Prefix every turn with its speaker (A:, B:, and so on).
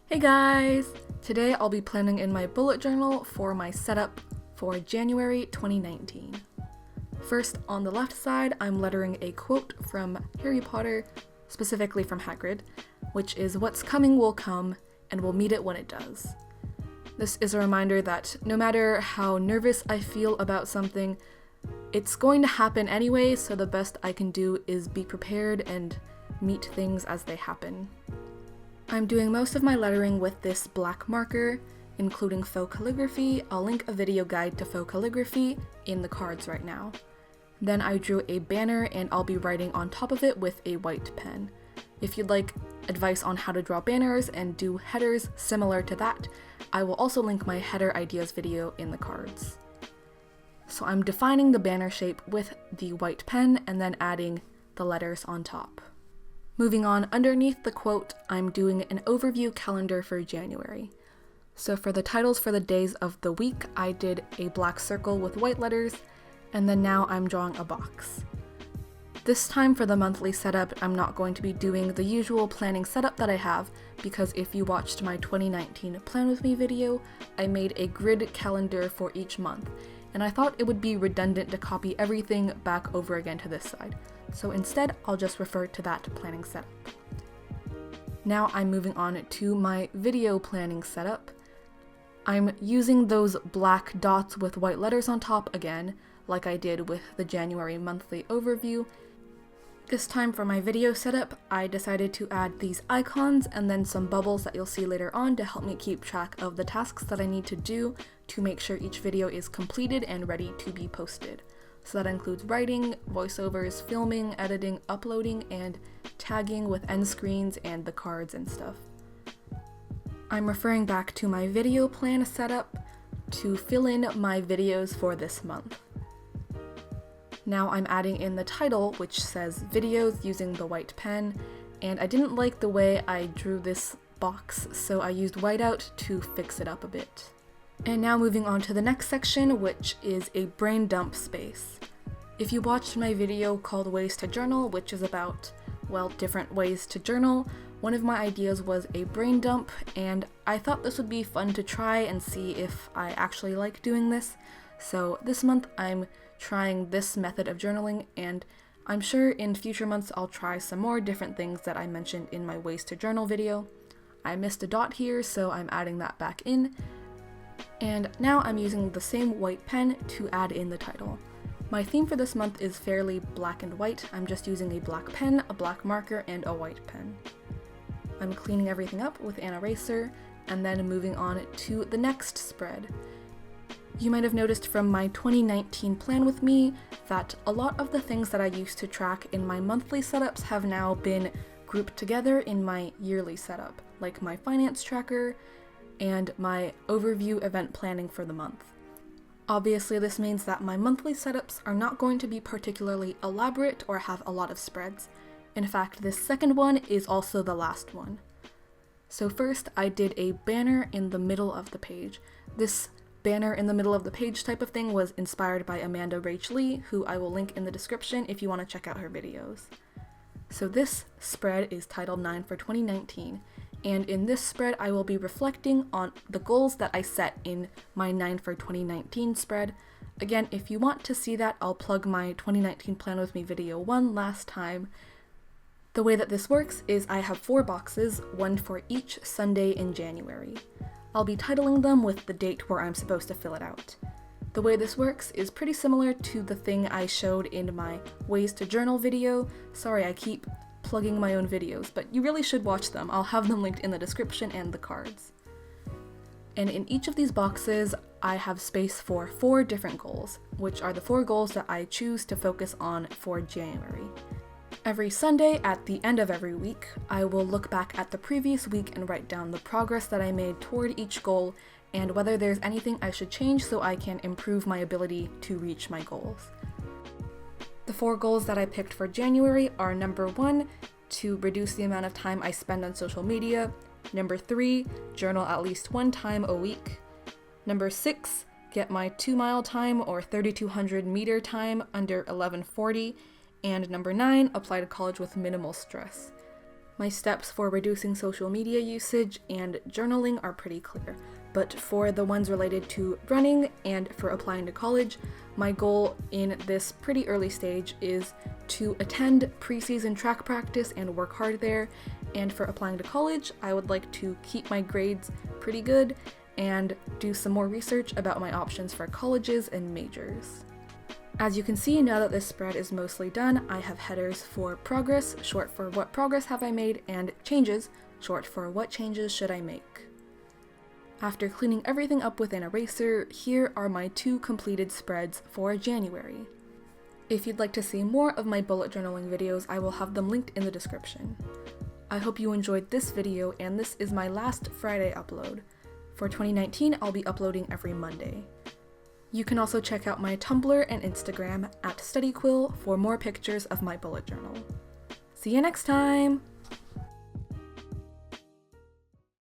A: Hey guys! Today I'll be planning in my bullet journal for my setup for January 2019. First, on the left side, I'm lettering a quote from Harry Potter, specifically from Hagrid, which is "What's coming will come, and we'll meet it when it does." This is a reminder that no matter how nervous I feel about something, it's going to happen anyway, so the best I can do is be prepared and meet things as they happen. I'm doing most of my lettering with this black marker, including faux calligraphy. I'll link a video guide to faux calligraphy in the cards right now. Then I drew a banner and I'll be writing on top of it with a white pen. If you'd like advice on how to draw banners and do headers similar to that, I will also link my header ideas video in the cards. So I'm defining the banner shape with the white pen and then adding the letters on top. Moving on, underneath the quote, I'm doing an overview calendar for January. So for the titles for the days of the week, I did a black circle with white letters, and then now I'm drawing a box. This time for the monthly setup, I'm not going to be doing the usual planning setup that I have, because if you watched my 2019 Plan With Me video, I made a grid calendar for each month, and I thought it would be redundant to copy everything back over again to this side. So instead, I'll just refer to that planning setup. Now I'm moving on to my video planning setup. I'm using those black dots with white letters on top again, like I did with the January monthly overview. This time for my video setup, I decided to add these icons and then some bubbles that you'll see later on to help me keep track of the tasks that I need to do to make sure each video is completed and ready to be posted. So that includes writing, voiceovers, filming, editing, uploading, and tagging with end screens and the cards and stuff. I'm referring back to my video plan setup to fill in my videos for this month. Now I'm adding in the title, which says videos, using the white pen, and I didn't like the way I drew this box, so I used whiteout to fix it up a bit. And now moving on to the next section, which is a brain dump space. If you watched my video called Ways to Journal, which is about, well, different ways to journal, one of my ideas was a brain dump, and I thought this would be fun to try and see if I actually like doing this. So this month I'm trying this method of journaling, and I'm sure in future months I'll try some more different things that I mentioned in my Ways to Journal video. I missed a dot here, so I'm adding that back in. And now I'm using the same white pen to add in the title. My theme for this month is fairly black and white. I'm just using a black pen, a black marker, and a white pen. I'm cleaning everything up with an eraser, and then moving on to the next spread. You might have noticed from my 2019 Plan With Me that a lot of the things that I used to track in my monthly setups have now been grouped together in my yearly setup, like my finance tracker, and my overview event planning for the month. Obviously, this means that my monthly setups are not going to be particularly elaborate or have a lot of spreads. In fact, this second one is also the last one. So first, I did a banner in the middle of the page. This banner in the middle of the page type of thing was inspired by Amanda Rach Lee, who I will link in the description if you want to check out her videos. So this spread is titled 9 for 2019. And in this spread, I will be reflecting on the goals that I set in my 9 for 2019 spread. Again, if you want to see that, I'll plug my 2019 Plan With Me video one last time. The way that this works is I have 4 boxes, one for each Sunday in January. I'll be titling them with the date where I'm supposed to fill it out. The way this works is pretty similar to the thing I showed in my Ways to Journal video. Sorry, I keep plugging my own videos, but you really should watch them. I'll have them linked in the description and the cards. And in each of these boxes, I have space for 4 different goals, which are the 4 goals that I choose to focus on for January. Every Sunday, at the end of every week, I will look back at the previous week and write down the progress that I made toward each goal and whether there's anything I should change so I can improve my ability to reach my goals. The 4 goals that I picked for January are: number 1, to reduce the amount of time I spend on social media; number 3, journal at least 1 time a week; number 6, get my 2-mile time or 3,200 meter time under 11:40; and number 9, apply to college with minimal stress. My steps for reducing social media usage and journaling are pretty clear, but for the ones related to running and for applying to college, my goal in this pretty early stage is to attend preseason track practice and work hard there, and for applying to college, I would like to keep my grades pretty good and do some more research about my options for colleges and majors. As you can see, now that this spread is mostly done, I have headers for progress, short for what progress have I made, and changes, short for what changes should I make. After cleaning everything up with an eraser, here are my 2 completed spreads for January. If you'd like to see more of my bullet journaling videos, I will have them linked in the description. I hope you enjoyed this video, and this is my last Friday upload. For 2019, I'll be uploading every Monday. You can also check out my Tumblr and Instagram at studyquill for more pictures of my bullet journal. See you next time!